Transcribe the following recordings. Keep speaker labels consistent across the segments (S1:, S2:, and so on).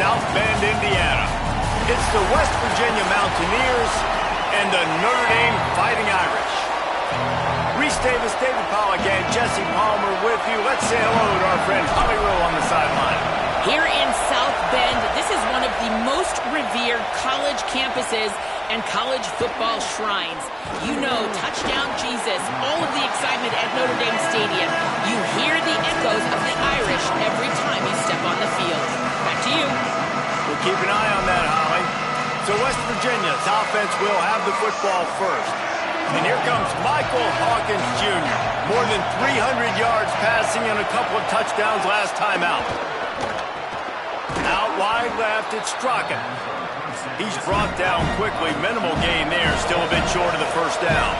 S1: South Bend, Indiana. It's the West Virginia Mountaineers and the Notre Dame Fighting Irish. Reese Davis, David Pollack, and Jesse Palmer with you. Let's say hello to our friend Holly Rowe on the sideline.
S2: Here in South Bend, this is one of the most revered college campuses and college football shrines. You know, touchdown Jesus, all of the excitement at Notre Dame Stadium. You hear the echoes of the Irish every time you step on the field. Back to you.
S1: We'll keep an eye on that, Holly. So West Virginia's offense will have the football first. And here comes Michael Hawkins Jr. More than 300 yards passing and a couple of touchdowns last time out. Out wide left, it's Strachan. He's brought down quickly. Minimal gain there. Still a bit short of the first down.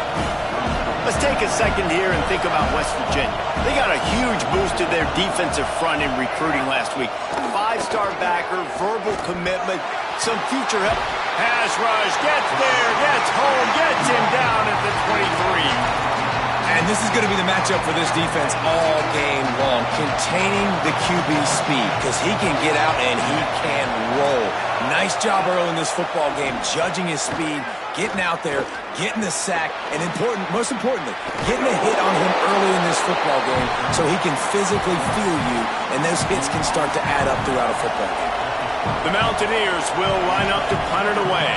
S1: Let's take a second here and think about West Virginia. They got a huge boost to their defensive front in recruiting last week. 5-star backer, verbal commitment, some future help. Pass rush, gets there, gets home, gets him down at the 23.
S3: And this is going to be the matchup for this defense all game long, containing the QB speed, because he can get out and he can roll. Nice job early in this football game, judging his speed, getting out there, getting the sack, and most importantly, getting a hit on him early in this football game so he can physically feel you, and those hits can start to add up throughout a football game.
S1: The Mountaineers will line up to punt it away.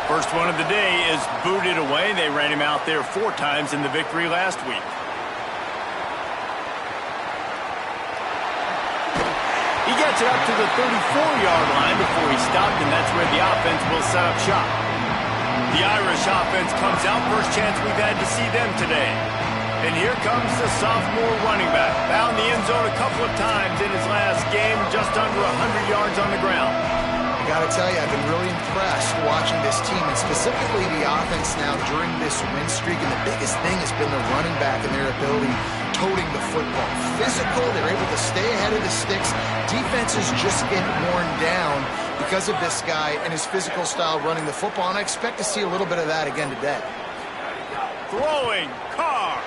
S1: First one of the day is booted away. They ran him out there 4 times in the victory last week. He gets it up to the 34-yard line before he stopped, and that's where the offense will set up shop. The Irish offense comes out. First chance we've had to see them today. And here comes the sophomore running back. Found the end zone a couple of times in his last game, just under 100 yards on the ground.
S4: I got to tell you, I've been really impressed watching this team, and specifically the offense now during this win streak. And the biggest thing has been the running back and their ability toting the football. Physical, they're able to stay ahead of the sticks. Defenses just get worn down because of this guy and his physical style running the football, and I expect to see a little bit of that again today.
S1: Throwing, Carr.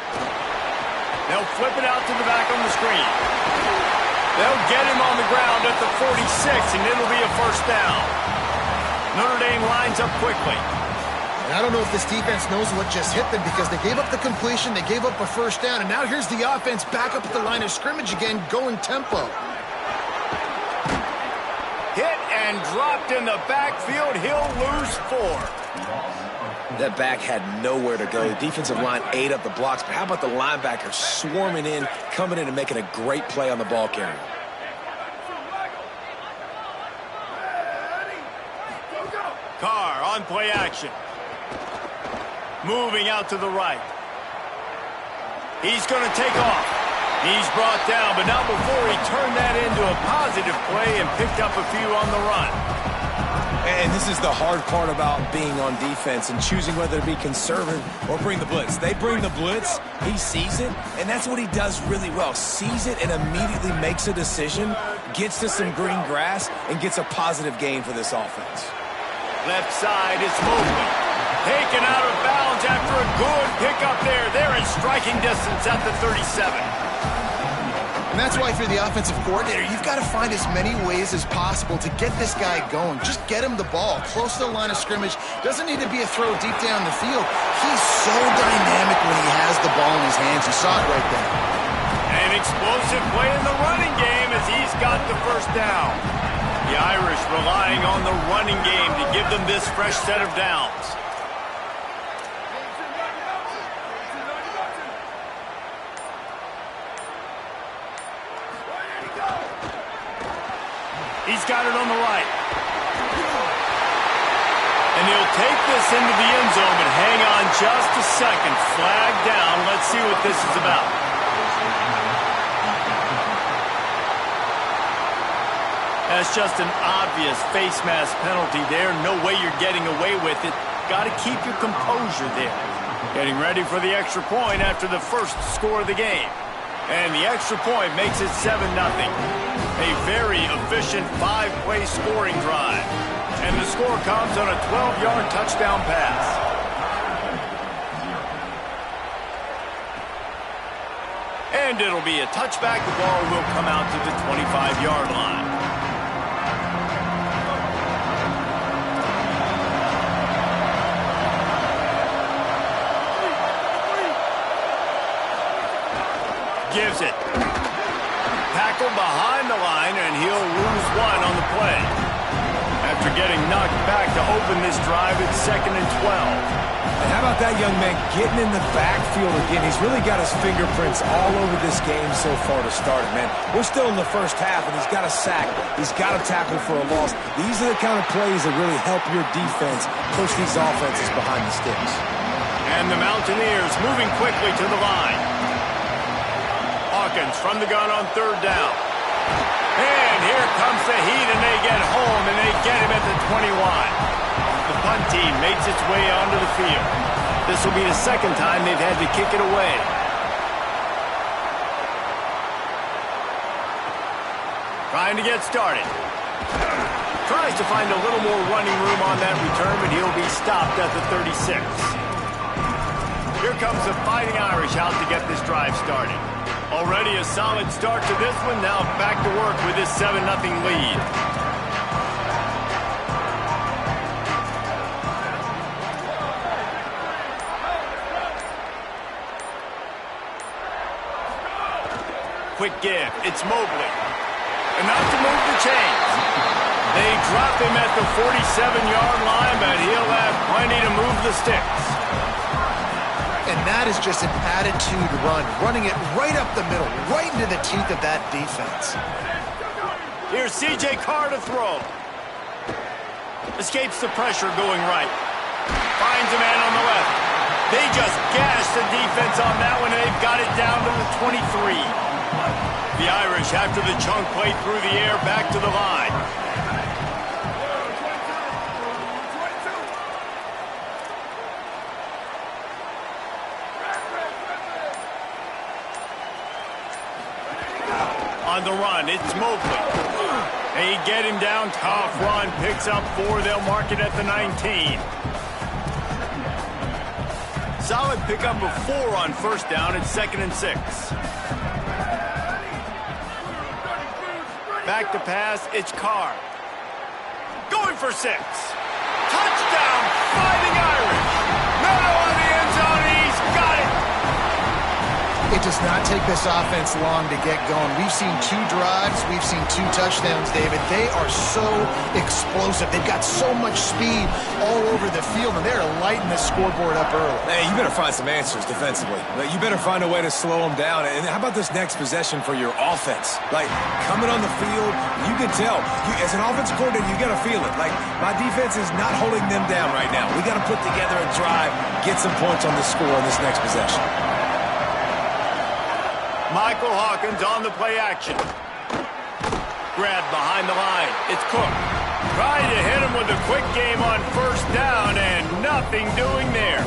S1: They'll flip it out to the back on the screen. They'll get him on the ground at the 46, and it'll be a first down. Notre Dame lines up quickly.
S4: And I don't know if this defense knows what just hit them, because they gave up the completion, they gave up a first down, and now here's the offense back up at the line of scrimmage again, going tempo.
S1: Hit and dropped in the backfield. He'll lose 4.
S3: That back had nowhere to go. The defensive line ate up the blocks, but how about the linebacker swarming in, coming in and making a great play on the ball carrier?
S1: Carr on play action. Moving out to the right. He's going to take off. He's brought down, but not before he turned that into a positive play and picked up a few on the run.
S3: And this is the hard part about being on defense and choosing whether to be conservative or bring the blitz. They bring the blitz, he sees it, and that's what he does really well. Sees it and immediately makes a decision, gets to some green grass, and gets a positive gain for this offense.
S1: Left side is Mobley. Taken out of bounds after a good pickup there. They're in striking distance at the 37.
S4: And that's why, if you're the offensive coordinator, you've got to find as many ways as possible to get this guy going. Just get him the ball close to the line of scrimmage. Doesn't need to be a throw deep down the field. He's so dynamic when he has the ball in his hands. You saw it right there.
S1: An explosive play in the running game as he's got the first down. The Irish relying on the running game to give them this fresh set of downs. He's got it on the right. And he'll take this into the end zone, but hang on just a second. Flag down. Let's see what this is about. That's just an obvious face mask penalty there. No way you're getting away with it. Got to keep your composure there. Getting ready for the extra point after the first score of the game. And the extra point makes it 7-0. A very efficient 5-play scoring drive. And the score comes on a 12-yard touchdown pass. And it'll be a touchback. The ball will come out to the 25-yard line. gives it. Tackle behind the line, and he'll lose one on the play. After getting knocked back to open this drive, it's 2nd and 12.
S3: And how about that young man getting in the backfield again? He's really got his fingerprints all over this game so far to start it, man. We're still in the first half, and he's got a sack. He's got a tackle for a loss. These are the kind of plays that really help your defense push these offenses behind the sticks.
S1: And the Mountaineers moving quickly to the line. Hawkins from the gun on 3rd down. And here comes the heat, and they get home, and they get him at the 21. The punt team makes its way onto the field. This will be the 2nd time they've had to kick it away. Trying to get started. Tries to find a little more running room on that return, but he'll be stopped at the 36. Here comes the Fighting Irish out to get this drive started. Already a solid start to this one. Now back to work with this 7-0 lead. Quick give. It's Mobley. Enough to move the chains. They drop him at the 47-yard line, but he'll have plenty to move the sticks.
S4: And that is just an attitude run, running it right up the middle, right into the teeth of that defense.
S1: Here's C.J. Carr to throw. Escapes the pressure going right. Finds a man on the left. They just gashed the defense on that one, and they've got it down to the 23. The Irish, after the chunk play through the air, back to the line. On the run, it's Mobley. They get him down, tough run, picks up 4, they'll mark it at the 19. Solid pickup of 4 on 1st down, it's 2nd and 6. Back to pass, it's Carr. Going for 6. Touchdown, Fighting Irish. Notre on the end zone, and he's got it.
S4: It does not take this offense long to get going. We've seen 2 drives. We've seen 2 touchdowns, David. They are so explosive. They've got so much speed all over the field, and they're lighting the scoreboard up early.
S3: Hey, you better find some answers defensively. You better find a way to slow them down. And how about this next possession for your offense? Like, coming on the field, you can tell. As an offensive coordinator, you got to feel it. Like, my defense is not holding them down right now. We got to put together a drive, get some points on the score in this next possession.
S1: Michael Hawkins on the play action. Grabbed behind the line. It's Cook. Trying to hit him with a quick game on 1st down, and nothing doing there.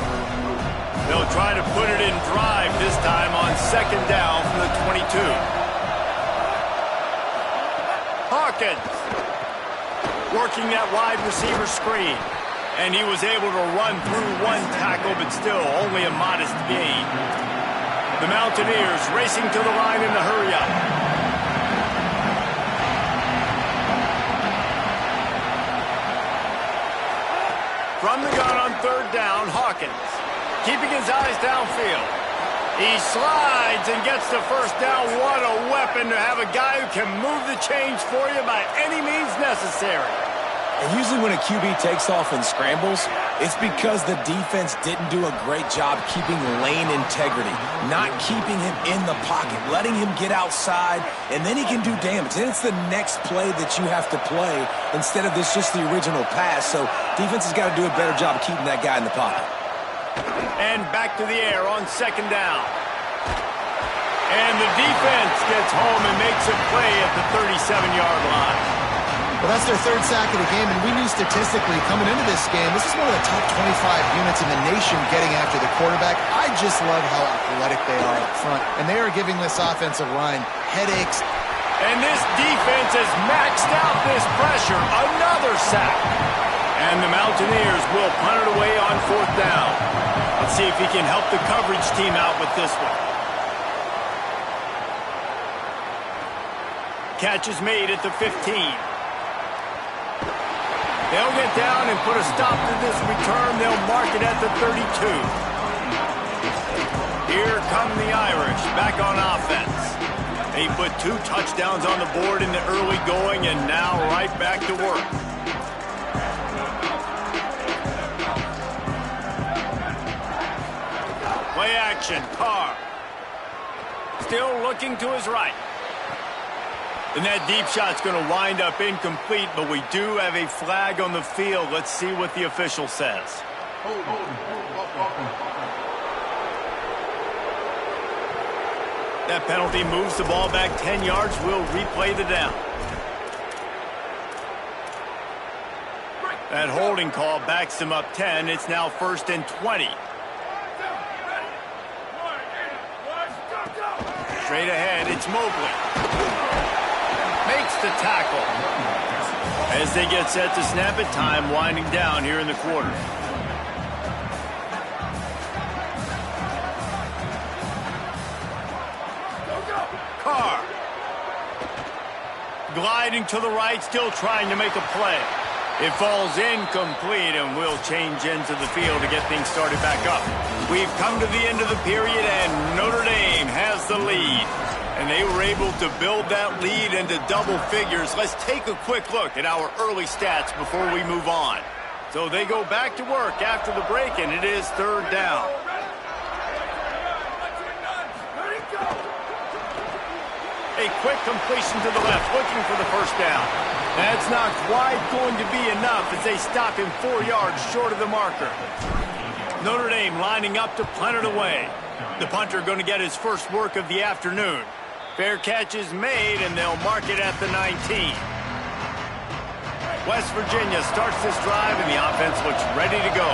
S1: They'll try to put it in drive this time on 2nd down from the 22. Hawkins working that wide receiver screen. And he was able to run through 1 tackle, but still only a modest gain. The Mountaineers racing to the line in the hurry-up. From the gun on 3rd down, Hawkins. Keeping his eyes downfield. He slides and gets the 1st down. What a weapon to have a guy who can move the chains for you by any means necessary.
S3: And usually when a QB takes off and scrambles, it's because the defense didn't do a great job keeping lane integrity, not keeping him in the pocket, letting him get outside, and then he can do damage. Then it's the next play that you have to play instead of this just the original pass. So defense has got to do a better job of keeping that guy in the pocket.
S1: And back to the air on 2nd down. And the defense gets home and makes a play at the 37-yard line.
S4: Well, that's their 3rd sack of the game, and we knew statistically coming into this game, this is one of the top 25 units in the nation getting after the quarterback. I just love how athletic they are up front, and they are giving this offensive line headaches.
S1: And this defense has maxed out this pressure. Another sack. And the Mountaineers will punt it away on 4th down. Let's see if he can help the coverage team out with this one. Catch is made at the 15. They'll get down and put a stop to this return. They'll mark it at the 32. Here come the Irish back on offense. He put 2 touchdowns on the board in the early going, and now right back to work. Play action, Carr. Still looking to his right. And that deep shot's going to wind up incomplete, but we do have a flag on the field. Let's see what the official says. That penalty moves the ball back 10 yards. We'll replay the down. That holding call backs him up 10. It's now 1st and 20. Straight ahead, it's Mobley. Makes the tackle. As they get set to snap it, time winding down here in the quarter. Carr. Gliding to the right, still trying to make a play. It falls incomplete, and we'll change into the field to get things started back up. We've come to the end of the period, and Notre Dame has the lead. And they were able to build that lead into double figures. Let's take a quick look at our early stats before we move on. So they go back to work after the break, and it is 3rd down. A quick completion to the left, looking for the 1st down. That's not quite going to be enough as they stop him 4 yards short of the marker. Notre Dame lining up to punt it away. The punter going to get his first work of the afternoon. Fair catch is made, and they'll mark it at the 19. West Virginia starts this drive, and the offense looks ready to go.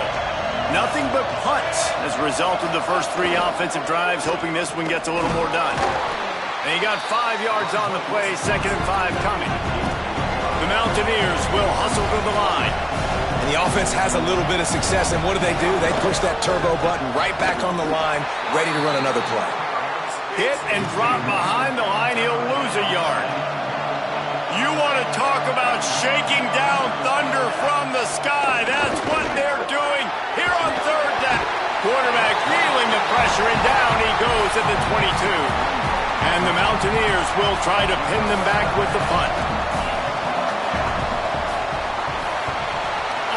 S1: Nothing but punts as a result of the first 3 offensive drives, hoping this one gets a little more done. And he got 5 yards on the play, 2nd and 5 coming. The Mountaineers will hustle to the line.
S3: And the offense has a little bit of success, and what do? They push that turbo button right back on the line, ready to run another play.
S1: Hit and drop behind the line, he'll lose a yard. You want to talk about shaking down thunder from the sky. That's what they're doing here on 3rd down. Quarterback feeling the pressure, and down he goes at the 22. And the Mountaineers will try to pin them back with the punt.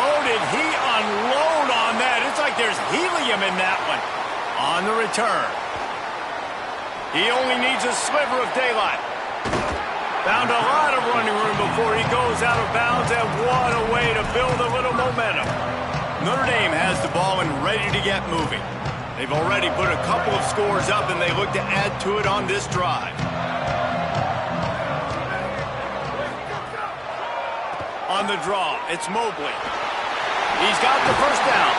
S1: Oh, did he unload on that? It's like there's helium in that one. On the return. He only needs a sliver of daylight. Found a lot of running room before he goes out of bounds, and what a way to build a little momentum. Notre Dame has the ball and ready to get moving. They've already put a couple of scores up, and they look to add to it on this drive. On the draw, it's Mobley. He's got the 1st down.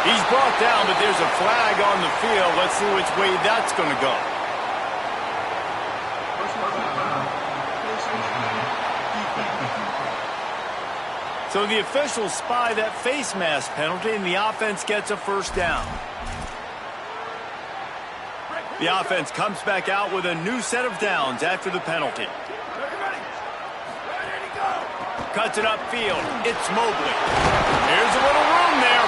S1: He's brought down, but there's a flag on the field. Let's see which way that's going to go. So the officials spy that face mask penalty, and the offense gets a 1st down. The offense comes back out with a new set of downs after the penalty. Cuts it upfield. It's Mobley. Here's a little room there.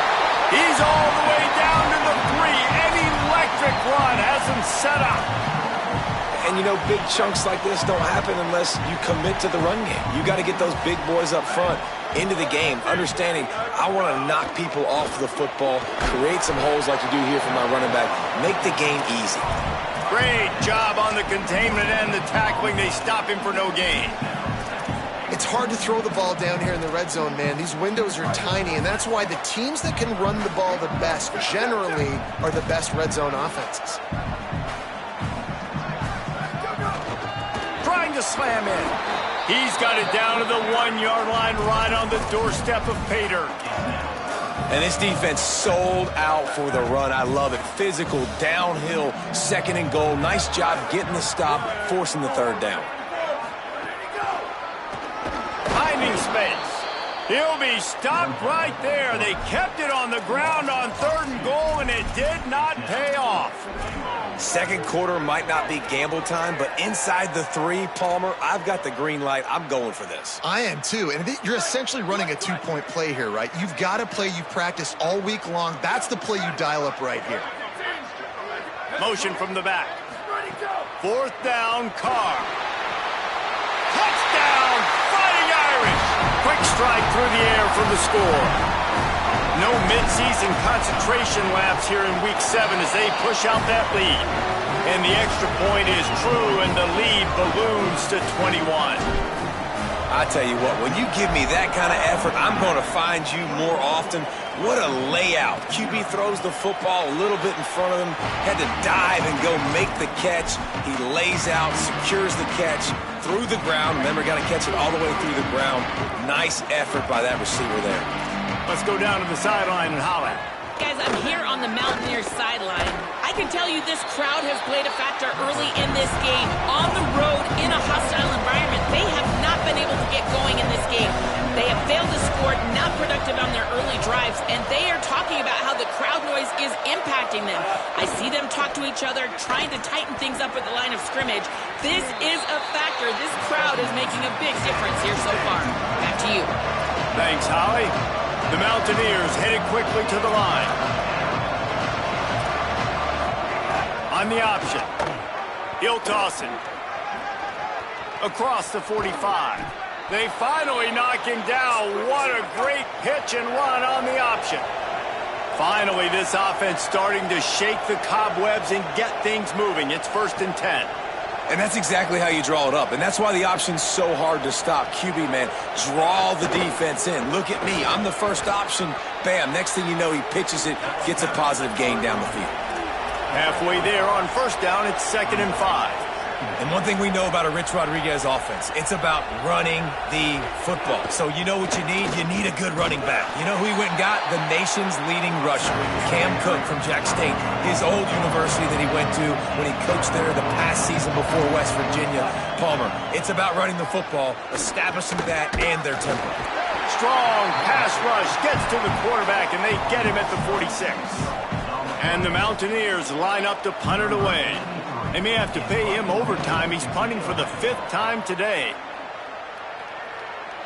S1: He's all the way down to the 3. An electric run has him set up.
S3: And, you know, big chunks like this don't happen unless you commit to the run game. You got to get those big boys up front into the game, understanding I want to knock people off the football, create some holes like you do here for my running back, make the game easy.
S1: Great job on the containment and the tackling. They stop him for no gain.
S4: It's hard to throw the ball down here in the red zone, man. These windows are tiny, and that's why the teams that can run the ball the best generally are the best red zone offenses.
S1: Trying to slam in. He's got it down to the 1-yard line, right on the doorstep of Pater.
S3: And this defense sold out for the run. I love it. Physical, downhill, 2nd and goal. Nice job getting the stop, forcing the 3rd down.
S1: Finding space. He'll be stopped right there. They kept it on the ground on 3rd and goal, and it did not pay off.
S3: 2nd quarter might not be gamble time, but inside the 3, Palmer, I've got the green light. I'm going for this.
S4: I am too, and you're essentially running a 2-point play here, right? You've got a play you've practiced all week long. That's the play you dial up right here.
S1: Motion from the back. 4th down, Carr. Touchdown, Fighting Irish. Quick strike through the air for the score. No midseason concentration laps here in Week 7 as they push out that lead. And the extra point is true, and the lead balloons to 21.
S3: I tell you what, when you give me that kind of effort, I'm going to find you more often. What a layout. QB throws the football a little bit in front of him, had to dive and go make the catch. He lays out, secures the catch through the ground. Remember, got to catch it all the way through the ground. Nice effort by that receiver there.
S1: Let's go down to the sideline and holler.
S2: Guys, I'm here on the Mountaineers sideline. I can tell you this crowd has played a factor early in this game. On the road, in a hostile environment, they have not been able to get going in this game. They have failed to score, not productive on their early drives, and they are talking about how the crowd noise is impacting them. I see them talk to each other, trying to tighten things up at the line of scrimmage. This is a factor. This crowd is making a big difference here so far. Back to you.
S1: Thanks, Holly. The Mountaineers headed quickly to the line. On the option, he'll toss it across the 45. They finally knock him down. What a great pitch and run on the option. Finally, this offense starting to shake the cobwebs and get things moving. It's 1st and 10.
S3: And that's exactly how you draw it up. And that's why the option's so hard to stop. QB, man, draw the defense in. Look at me. I'm the first option. Bam. Next thing you know, he pitches it, gets a positive gain down the field.
S1: Halfway there on 1st down, it's 2nd and 5.
S3: And one thing we know about a Rich Rodriguez offense, it's about running the football. So you know what you need? You need a good running back. You know who he went and got? The nation's leading rusher, Cam Cook from Jack State, his old university that he went to when he coached there the past season before West Virginia. Palmer, it's about running the football, establishing that and their tempo.
S1: Strong pass rush gets to the quarterback, and they get him at the 46. And the Mountaineers line up to punt it away. They may have to pay him overtime. He's punting for the 5th time today.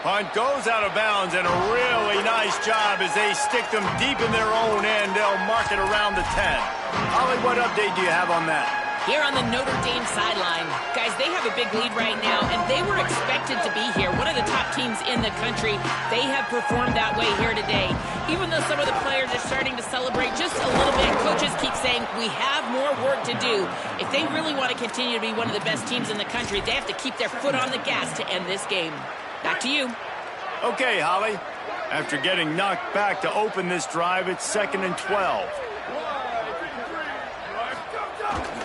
S1: Punt goes out of bounds, and a really nice job as they stick them deep in their own end. They'll mark it around the 10. Holly, what update do you have on that?
S2: Here on the Notre Dame sideline, guys, they have a big lead right now, and they were expected to be here. One of the top teams in the country. They have performed that way here today. Even though some of the players are starting to celebrate just a little bit, coaches keep saying, we have more work to do. If they really want to continue to be one of the best teams in the country, they have to keep their foot on the gas to end this game. Back to you.
S1: Okay, Holly. After getting knocked back to open this drive, it's 2nd and 12.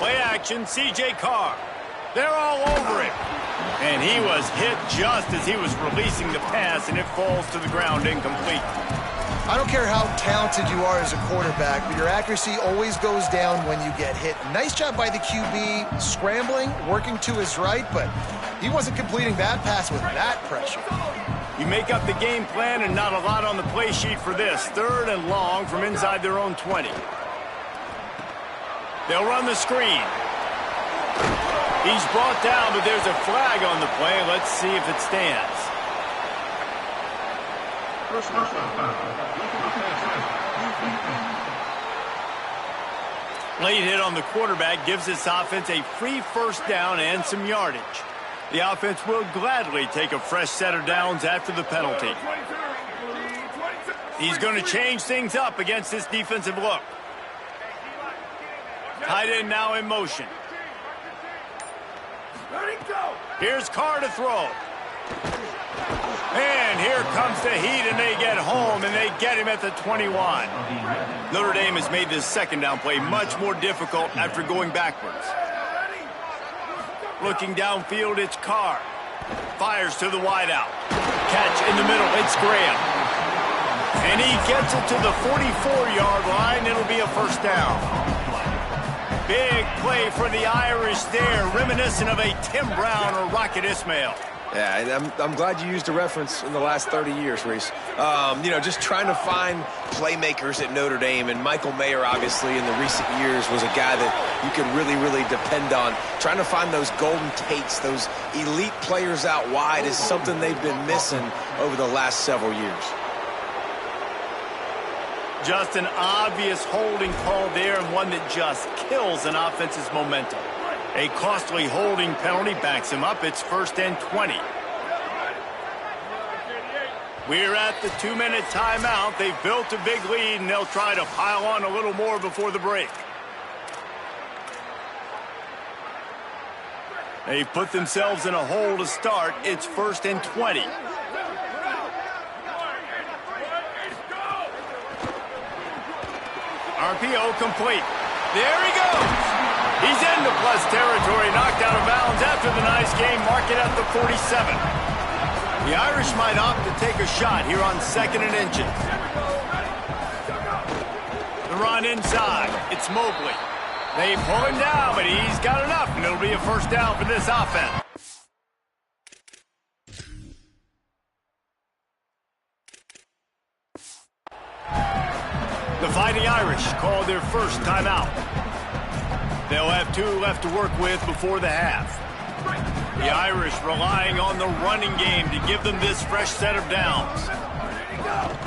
S1: Play action, C.J. Carr. They're all over him. And he was hit just as he was releasing the pass, and it falls to the ground incomplete.
S4: I don't care how talented you are as a quarterback, but your accuracy always goes down when you get hit. Nice job by the QB scrambling, working to his right, but he wasn't completing that pass with that pressure.
S1: You make up the game plan and not a lot on the play sheet for this. 3rd and long from inside their own 20. They'll run the screen. He's brought down, but there's a flag on the play. Let's see if it stands. Late hit on the quarterback gives this offense a free 1st down and some yardage. The offense will gladly take a fresh set of downs after the penalty. He's going to change things up against this defensive look. Tight end now in motion. Here's Carr to throw. And here comes the heat, and they get home, and they get him at the 21. Notre Dame has made this 2nd down play much more difficult after going backwards. Looking downfield, it's Carr. Fires to the wideout. Catch in the middle, it's Graham. And he gets it to the 44-yard line. It'll be a 1st down. Big play for the Irish there, reminiscent of a Tim Brown or Rocket Ismail.
S3: Yeah, and I'm glad you used a reference in the last 30 years, Reese. Just trying to find playmakers at Notre Dame, and Michael Mayer, obviously, in the recent years was a guy that you could really, really depend on. Trying to find those golden takes, those elite players out wide is something they've been missing over the last several years.
S1: Just an obvious holding call there, and one that just kills an offense's momentum. A costly holding penalty backs him up. It's 1st and 20. We're at the 2-minute timeout. They've built a big lead, and they'll try to pile on a little more before the break. They put themselves in a hole to start. It's 1st and 20. RPO complete. There he goes. He's into plus territory, knocked out of bounds after the nice game. Mark it at the 47. The Irish might opt to take a shot here on 2nd and inches. The run inside. It's Mobley. They pull him down, but he's got enough, and it'll be a 1st down for this offense. The Fighting Irish call their first timeout. They'll have 2 left to work with before the half. The Irish relying on the running game to give them this fresh set of downs.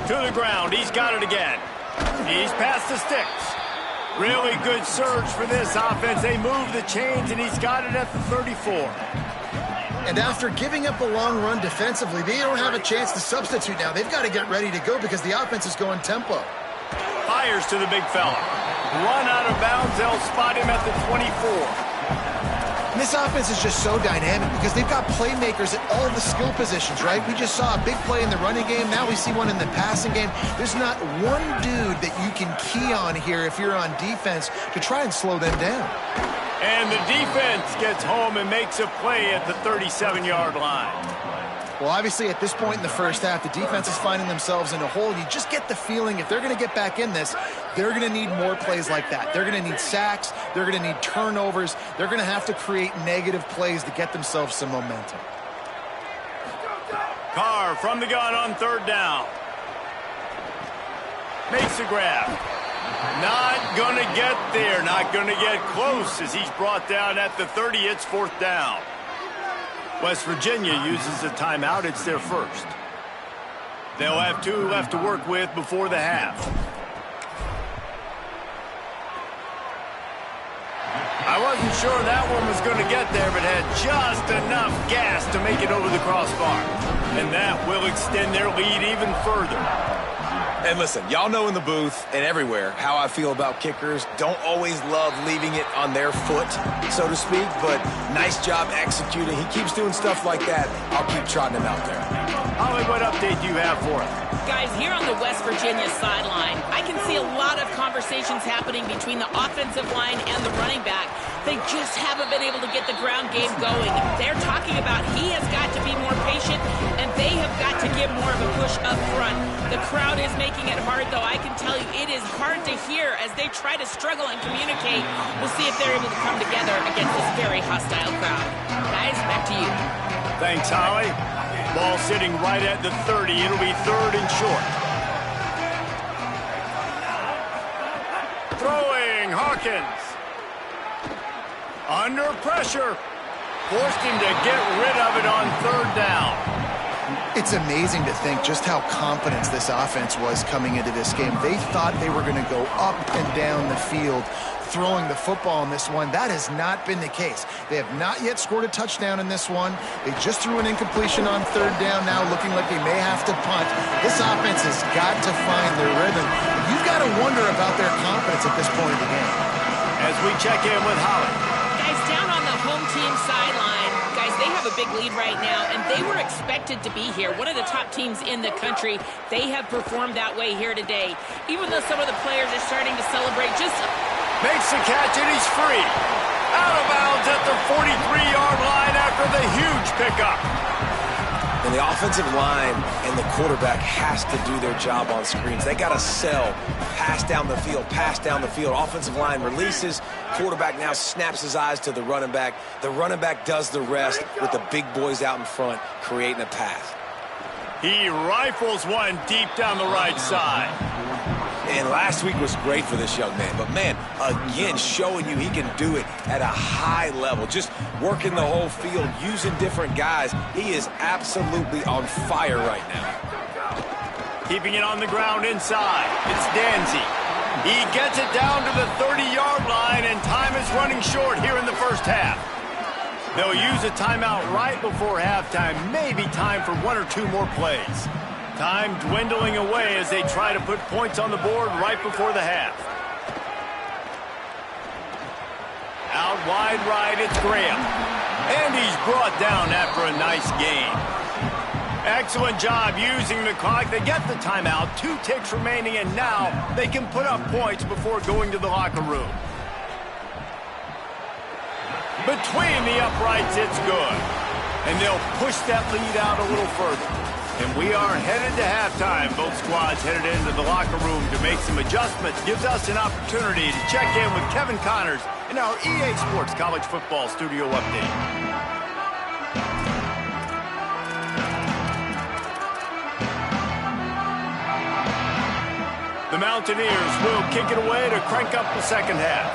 S1: To the ground, he's got it again. He's past the sticks. Really good surge for this offense. They move the chains, and he's got it at the 34.
S4: And after giving up a long run defensively, they don't have a chance to substitute now. They've got to get ready to go because the offense is going tempo.
S1: Fires to the big fella. Run out of bounds. They'll spot him at the 24.
S4: And this offense is just so dynamic because they've got playmakers at all the skill positions, right? We just saw a big play in the running game. Now we see one in the passing game. There's not one dude that you can key on here if you're on defense to try and slow them down.
S1: And the defense gets home and makes a play at the 37-yard line.
S4: Well, obviously, at this point in the first half, the defense is finding themselves in a hole. You just get the feeling if they're going to get back in this, they're going to need more plays like that. They're going to need sacks. They're going to need turnovers. They're going to have to create negative plays to get themselves some momentum.
S1: Carr from the gun on 3rd down. Makes a grab. Not going to get there. Not going to get close as he's brought down at the 30. It's 4th down. West Virginia uses a timeout. It's their first. They'll have 2 left to work with before the half. I wasn't sure that one was going to get there, but had just enough gas to make it over the crossbar. And that will extend their lead even further.
S3: And listen, y'all know in the booth and everywhere how I feel about kickers. Don't always love leaving it on their foot, so to speak, but nice job executing. He keeps doing stuff like that. I'll keep trotting him out there.
S1: Holly, what update do you have for us?
S2: Guys, here on the West Virginia sideline, I can see a lot of conversations happening between the offensive line and the running back. They just haven't been able to get the ground game going. They're talking about he has got to be more patient, and they have got to give more of a push up front. The crowd is making it hard, though. I can tell you it is hard to hear as they try to struggle and communicate. We'll see if they're able to come together against this very hostile crowd. Guys, back to you.
S1: Thanks, Holly. Ball sitting right at the 30. It'll be 3rd and short. Throwing, Hawkins. Under pressure. Forced him to get rid of it on 3rd down.
S4: It's amazing to think just how confident this offense was coming into this game. They thought they were going to go up and down the field throwing the football in this one. That has not been the case. They have not yet scored a touchdown in this one. They just threw an incompletion on 3rd down, now looking like they may have to punt. This offense has got to find their rhythm. You've got to wonder about their confidence at this point of the game.
S1: As we check in with Holly.
S2: Guys, down on the home team sideline, guys, they have a big lead right now, and they were expected to be here. One of the top teams in the country. They have performed that way here today. Even though some of the players are starting to celebrate, just
S1: Makes the catch, and he's free. Out of bounds at the 43-yard line after the huge pickup.
S3: And the offensive line and the quarterback has to do their job on screens. They got to sell, pass down the field, pass down the field. Offensive line releases. Quarterback now snaps his eyes to the running back. The running back does the rest with the big boys out in front creating a pass.
S1: He rifles one deep down the right side.
S3: And last week was great for this young man. But, man, again, showing you he can do it at a high level. Just working the whole field, using different guys. He is absolutely on fire right now.
S1: Keeping it on the ground inside. It's Danzy. He gets it down to the 30-yard line, and time is running short here in the first half. They'll use a timeout right before halftime, maybe time for one or two more plays. Time dwindling away as they try to put points on the board right before the half. Out wide right, it's Graham. And he's brought down after a nice gain. Excellent job using the clock. They get the timeout, 2 ticks remaining, and now they can put up points before going to the locker room. Between the uprights, it's good. And they'll push that lead out a little further. And we are headed to halftime. Both squads headed into the locker room to make some adjustments. Gives us an opportunity to check in with Kevin Connors in our EA Sports College Football Studio Update. The Mountaineers will kick it away to crank up the second half.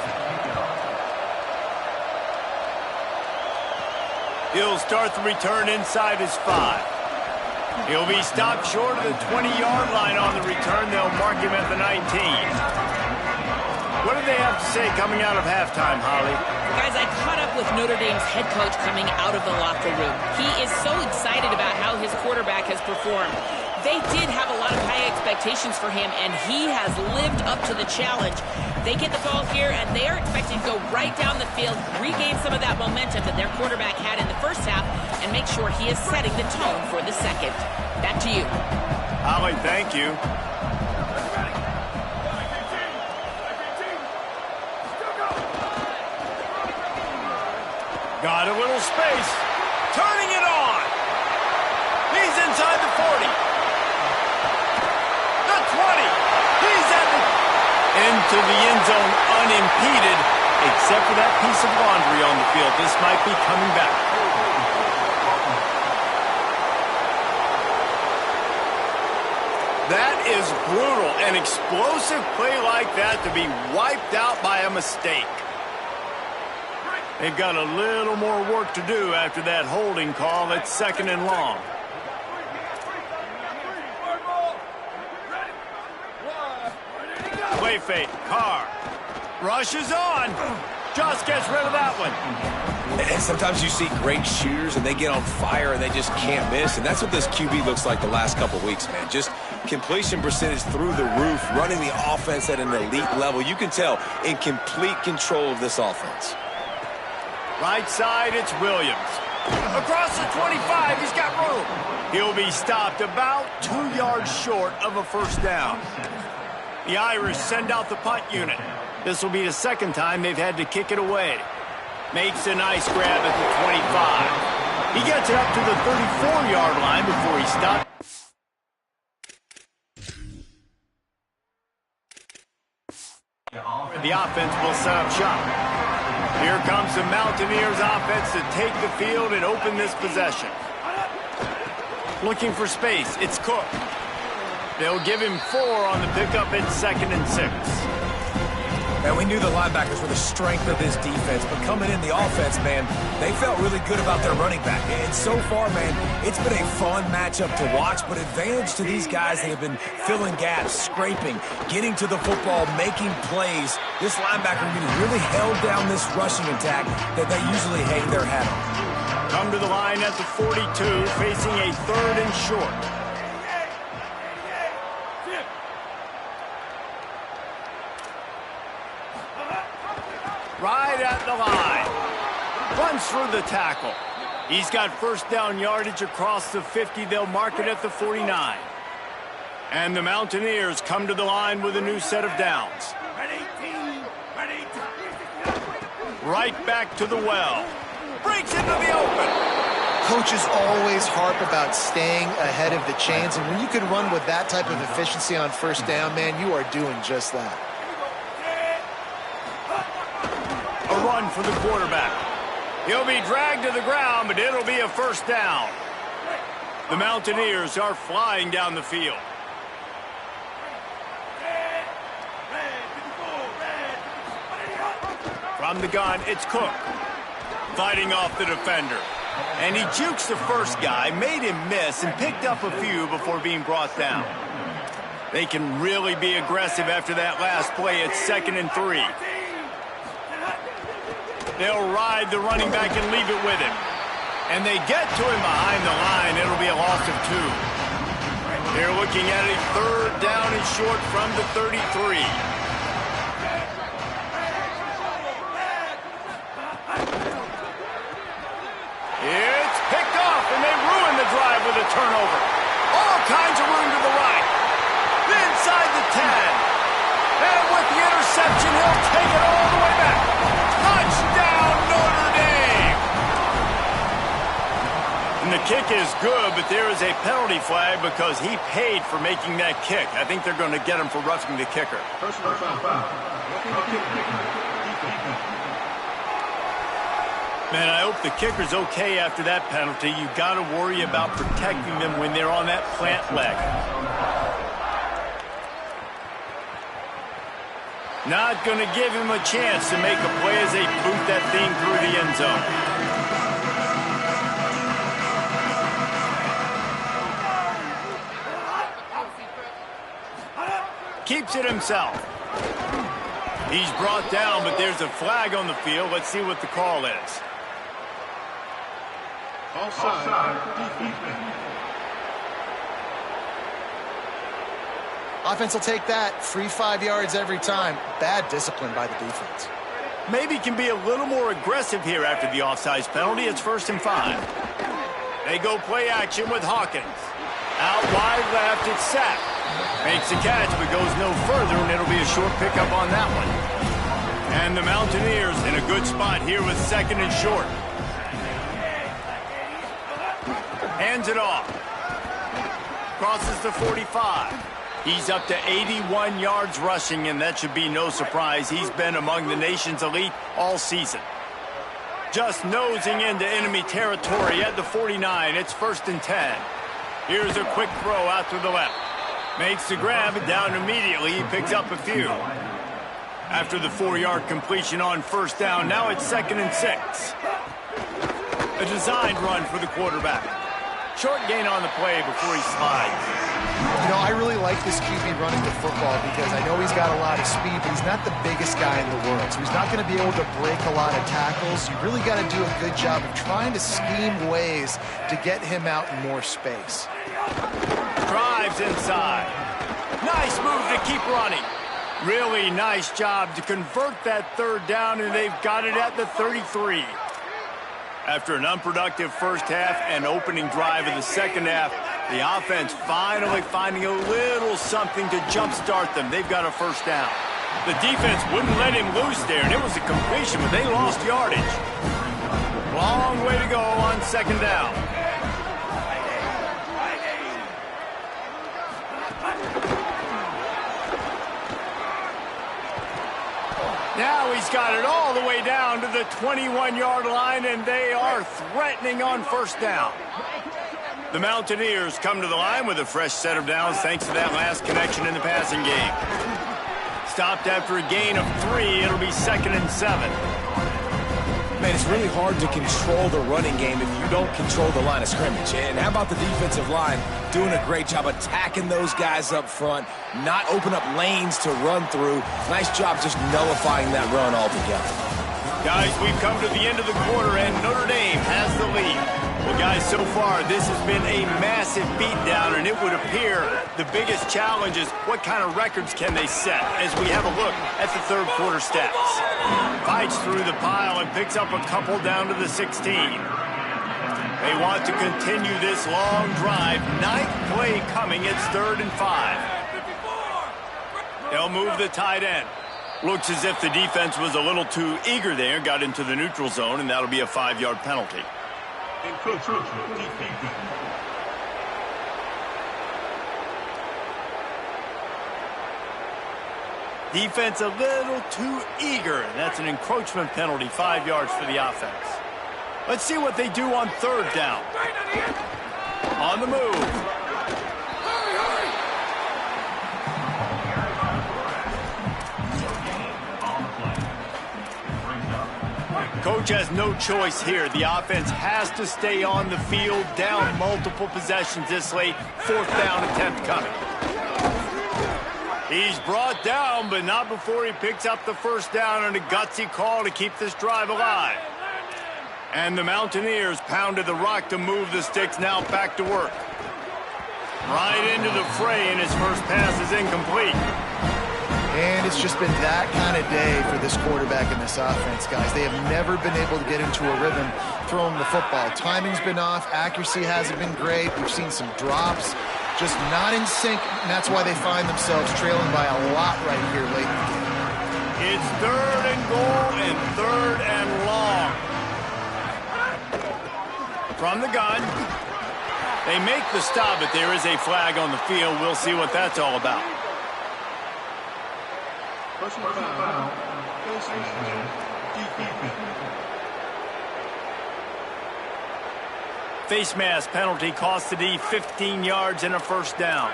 S1: He'll start the return inside his 5. He'll be stopped short of the 20-yard line on the return. They'll mark him at the 19. What do they have to say coming out of halftime, Holly?
S2: Guys, I caught up with Notre Dame's head coach coming out of the locker room. He is so excited about how his quarterback has performed. They did have a lot of high expectations for him, and he has lived up to the challenge. They get the ball here, and they are expecting to go right down the field, regain some of that momentum that their quarterback had in the first half, and make sure he is setting the tone for the second. Back to you.
S1: Holly, thank you. Got a little space. Turning it on. He's inside the 40. The 20. He's at the... Into the end zone unimpeded, except for that piece of laundry on the field. This might be coming back. That is brutal. An explosive play like that to be wiped out by a mistake. They've got a little more work to do after that holding call. It's 2nd and long. Play fake. Carr. Rushes on. Just gets rid of that one.
S3: And sometimes you see great shooters and they get on fire and they just can't miss. And that's what this QB looks like the last couple weeks, man. Just completion percentage through the roof, running the offense at an elite level. You can tell in complete control of this offense.
S1: Right side, it's Williams. Across the 25, he's got room. He'll be stopped about 2 yards short of a first down. The Irish send out the punt unit. This will be the second time they've had to kick it away. Makes a nice grab at the 25. He gets it up to the 34-yard line before he stops. The offense will set up shop. Here comes the Mountaineers offense to take the field and open this possession. Looking for space, it's Cook. They'll give him 4 on the pickup. It's 2nd and 6.
S3: And we knew the linebackers were the strength of this defense, but coming in the offense, man, they felt really good about their running back. And so far, man, it's been a fun matchup to watch, but advantage to these guys. They have been filling gaps, scraping, getting to the football, making plays. This linebacker really held down this rushing attack that they usually hang their hat on.
S1: Come to the line at the 42, facing a 3rd and short. Right at the line. Runs through the tackle. He's got first down yardage across the 50. They'll mark it at the 49. And the Mountaineers come to the line with a new set of downs. Right back to the well. Breaks into the open.
S4: Coaches always harp about staying ahead of the chains, and when you can run with that type of efficiency on first down, man, you are doing just that.
S1: A run for the quarterback. He'll be dragged to the ground, but it'll be a first down. The Mountaineers are flying down the field. From the gun, it's Cook. Fighting off the defender. And he jukes the first guy, made him miss, and picked up a few before being brought down. They can really be aggressive after that last play. It's 2nd and 3. They'll ride the running back and leave it with him. And they get to him behind the line. It'll be a loss of 2. They're looking at a 3rd down and short from the 33. It's picked off, and they ruin the drive with a turnover. All kinds of room to the right. Inside the 10. And with the interception, he'll take it all the way back. Touchdown, Notre Dame! And the kick is good, but there is a penalty flag because he paid for making that kick. I think they're going to get him for roughing the kicker.
S5: Personal foul.
S1: Man, I hope the kicker's okay after that penalty. You've got to worry about protecting them when they're on that plant leg. Not going to give him a chance to make a play as they boot that thing through the end zone. Keeps it himself. He's brought down, but there's a flag on the field. Let's see what the call is.
S4: Offense will take that. Free 5 yards every time. Bad discipline by the defense.
S1: Maybe can be a little more aggressive here after the offsides penalty. It's 1st and 5. They go play action with Hawkins. Out wide left, it's Sack. Makes the catch, but goes no further, and it'll be a short pickup on that one. And the Mountaineers in a good spot here with 2nd and short. Hands it off. Crosses the 45. He's up to 81 yards rushing, and that should be no surprise. He's been among the nation's elite all season. Just nosing into enemy territory at the 49. It's 1st and 10. Here's a quick throw out to the left. Makes the grab, down immediately. He picks up a few. After the 4-yard completion on 1st down, now it's 2nd and 6. A designed run for the quarterback. Short gain on the play before he slides.
S4: You know, I really like this QB running the football because I know he's got a lot of speed, but he's not the biggest guy in the world. So he's not going to be able to break a lot of tackles. You really got to do a good job of trying to scheme ways to get him out in more space.
S1: Drives inside. Nice move to keep running. Really nice job to convert that 3rd down, and they've got it at the 33. After an unproductive first half and opening drive of the 2nd half, the offense finally finding a little something to jumpstart them. They've got a 1st down. The defense wouldn't let him loose there, and it was a completion, but they lost yardage. Long way to go on 2nd down. Now he's got it all the way down to the 21-yard line, and they are threatening on 1st down. The Mountaineers come to the line with a fresh set of downs thanks to that last connection in the passing game. Stopped after a gain of 3. It'll be 2nd and 7.
S3: Man, it's really hard to control the running game if you don't control the line of scrimmage. And how about the defensive line doing a great job attacking those guys up front, not open up lanes to run through. Nice job just nullifying that run altogether.
S1: Guys, we've come to the end of the quarter, and Notre Dame has the lead. Well, guys, so far, this has been a massive beatdown, and it would appear the biggest challenge is what kind of records can they set as we have a look at the 3rd quarter stats. Fights through the pile and picks up a couple down to the 16. They want to continue this long drive. 9th play coming. It's 3rd and 5. They'll move the tight end. Looks as if the defense was a little too eager there, got into the neutral zone, and that'll be a 5-yard penalty. Defense a little too eager, and that's an encroachment penalty, 5 yards for the offense. Let's see what they do on 3rd down. On the move. Coach has no choice here. The offense has to stay on the field, down multiple possessions this late. 4th down attempt coming. He's brought down, but not before he picks up the first down and a gutsy call to keep this drive alive. And the Mountaineers pounded the rock to move the sticks, now back to work. Right into the fray, and his first pass is incomplete.
S4: And it's just been that kind of day for this quarterback and this offense, guys. They have never been able to get into a rhythm throwing the football. Timing's been off. Accuracy hasn't been great. We've seen some drops. Just not in sync, and that's why they find themselves trailing by a lot right here late in the game.
S1: It's 3rd and goal and 3rd and long. From the gun. They make the stop, but there is a flag on the field. We'll see what that's all about. Face mask penalty cost the D 15 yards and a first down.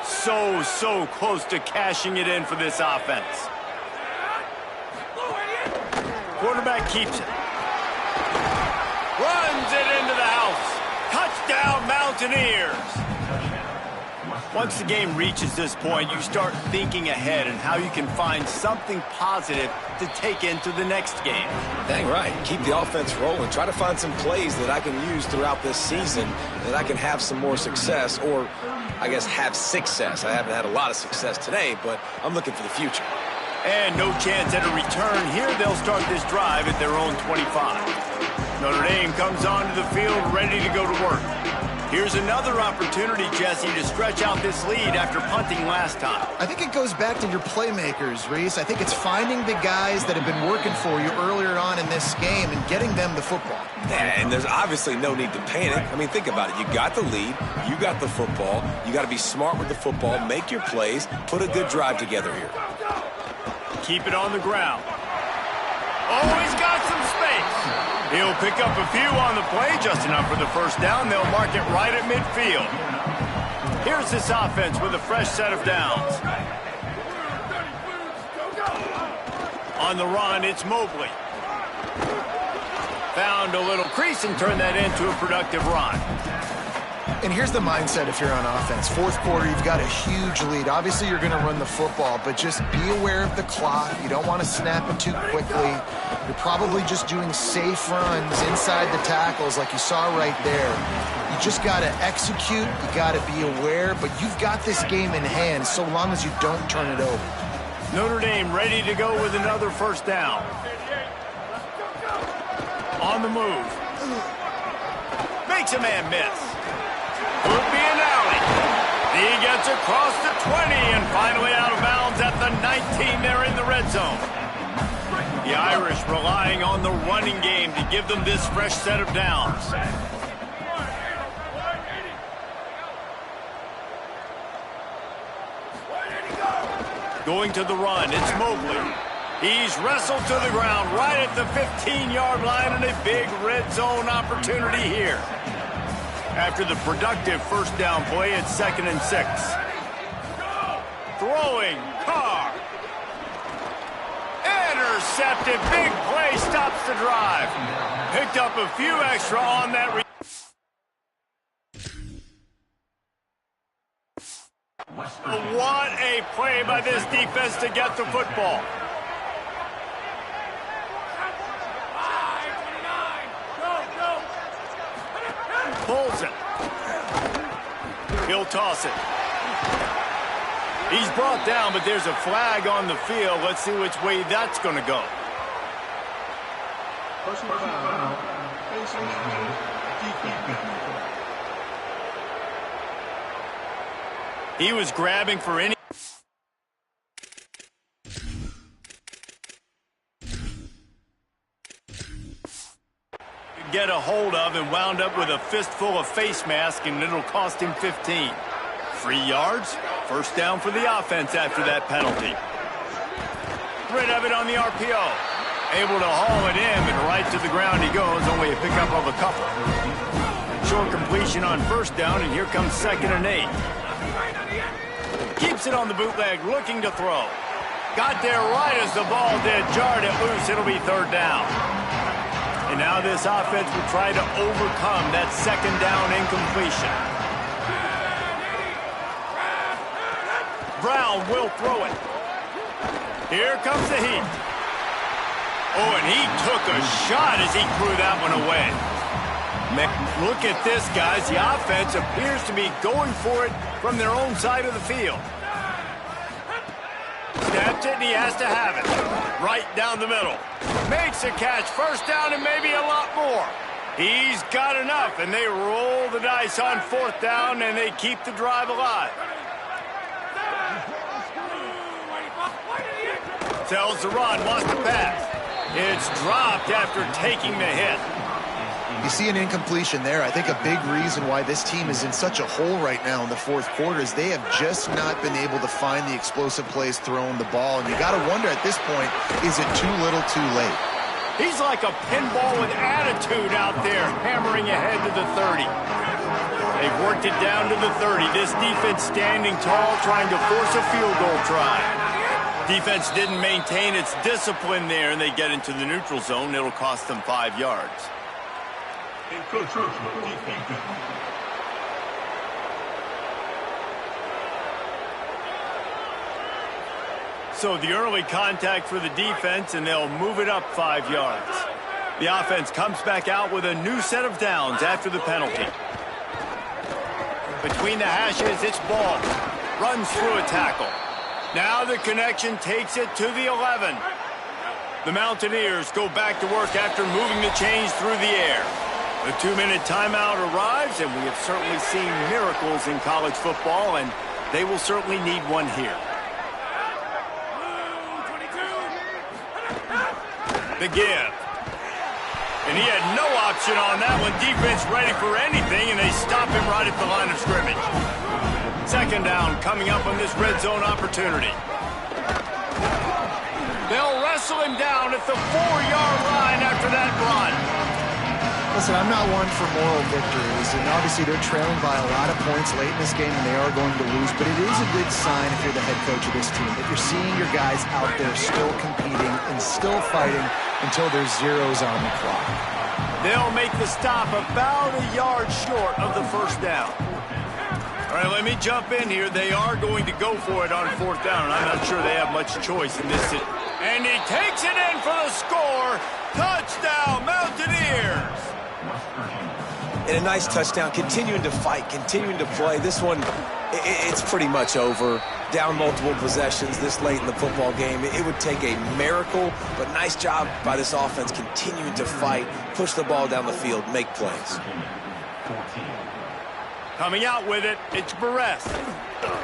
S1: So close to cashing it in for this offense. Quarterback keeps it. Runs it into the house. Touchdown, Mountaineers. Once the game reaches this point, you start thinking ahead and how you can find something positive to take into the next game.
S3: Dang right. Keep the offense rolling. Try to find some plays that I can use throughout this season that I can have some more success, or I guess have success. I haven't had a lot of success today, but I'm looking for the future.
S1: And no chance at a return here. They'll start this drive at their own 25. Notre Dame comes onto the field ready to go to work. Here's another opportunity, Jesse, to stretch out this lead after punting last time.
S4: I think it goes back to your playmakers, Reese. I think it's finding the guys that have been working for you earlier on in this game and getting them the football.
S3: Yeah, and there's obviously no need to panic. I mean, think about it. You got the lead. You got the football. You got to be smart with the football. Make your plays. Put a good drive together here.
S1: Keep it on the ground. Oh, he's got some space. He'll pick up a few on the play, just enough for the first down. They'll mark it right at midfield. Here's this offense with a fresh set of downs. On the run, it's Mobley. Found a little crease and turned that into a productive run.
S4: And here's the mindset if you're on offense. Fourth quarter, you've got a huge lead. Obviously, you're going to run the football, but just be aware of the clock. You don't want to snap it too quickly. You're probably just doing safe runs inside the tackles like you saw right there. You just got to execute. You got to be aware, but you've got this game in hand so long as you don't turn it over.
S1: Notre Dame ready to go with another first down. On the move. Makes a man miss. Could be an alley. He gets across the 20 and finally out of bounds at the 19. They're in the red zone. The Irish relying on the running game to give them this fresh set of downs. Going to the run, it's Mobley. He's wrestled to the ground right at the 15-yard line, and a big red zone opportunity here. After the productive first down play, it's 2nd and 6. Throwing, Carr. Intercepted, big play, stops the drive. Picked up a few extra on that. What a play by this defense to get the football. Pulls it. He'll toss it. He's brought down, but there's a flag on the field. Let's see which way that's going to go. He was grabbing for any. Get a hold of and wound up with a fistful of face mask, and it'll cost him 15. 3 yards, first down for the offense after that penalty. Rid of it on the RPO. Able to haul it in, but right to the ground he goes, only a pickup of a couple. Short completion on first down, and here comes 2nd and 8. Keeps it on the bootleg, looking to throw. Got there right as the ball did, jarred it loose, it'll be 3rd down. And now this offense will try to overcome that 2nd down incompletion. Brown will throw it. Here comes the heat. Oh, and he took a shot as he threw that one away. Look at this, guys. The offense appears to be going for it from their own side of the field. Snaps it, and he has to have it. Right down the middle. Makes a catch. First down and maybe a lot more. He's got enough, and they roll the dice on fourth down, and they keep the drive alive. Tells the run, wants to pass. It's dropped after taking the hit.
S4: You see an incompletion there. I think a big reason why this team is in such a hole right now in the fourth quarter is they have just not been able to find the explosive plays throwing the ball. And you got to wonder at this point, is it too little too late?
S1: He's like a pinball with attitude out there, hammering ahead to the 30. They've worked it down to the 30. This defense standing tall, trying to force a field goal try. Defense didn't maintain its discipline there, and they get into the neutral zone. It'll cost them 5 yards. So the early contact for the defense, and they'll move it up 5 yards. The offense comes back out with a new set of downs after the penalty. Between the hashes, it's ball. Runs through a tackle. Now the connection takes it to the 11. The Mountaineers go back to work after moving the chains through the air. The 2-minute timeout arrives, and we have certainly seen miracles in college football, and they will certainly need one here. The give. And he had no option on that one. Defense ready for anything, and they stop him right at the line of scrimmage. Second down coming up on this red zone opportunity. They'll wrestle him down at the 4-yard line after that run.
S4: Listen, I'm not one for moral victories, and obviously they're trailing by a lot of points late in this game, and they are going to lose, but it is a good sign if you're the head coach of this team, that you're seeing your guys out there still competing and still fighting until there's zeros on the clock.
S1: They'll make the stop about a yard short of the first down. All right, let me jump in here. They are going to go for it on fourth down, and I'm not sure they have much choice in this. And he takes it in for the score. Touchdown, Mountaineers!
S3: And a nice touchdown, continuing to fight, continuing to play. This one, it's pretty much over. Down multiple possessions this late in the football game. It would take a miracle, but nice job by this offense continuing to fight, push the ball down the field, make plays.
S1: Coming out with it, it's Barres.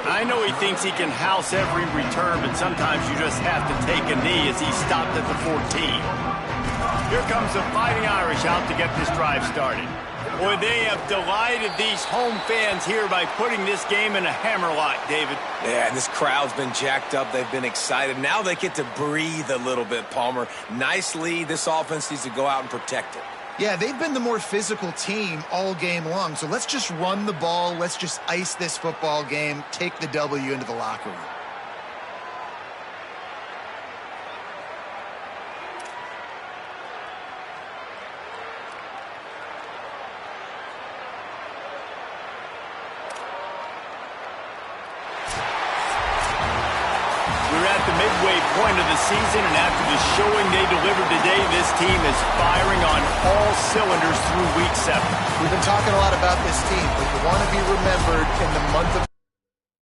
S1: I know he thinks he can house every return, but sometimes you just have to take a knee as he stopped at the 14. Here comes the Fighting Irish out to get this drive started. Boy, they have delighted these home fans here by putting this game in a hammerlock, David.
S3: Yeah, and this crowd's been jacked up. They've been excited. Now they get to breathe a little bit, Palmer. Nice lead. This offense needs to go out and protect it.
S4: Yeah, they've been the more physical team all game long, so let's just run the ball. Let's just ice this football game, take the W into the locker room.
S1: Point of the season, and after the showing they delivered today, this team is firing on all cylinders through week 7.
S4: We've been talking a lot about this team, but you want to be remembered in the month of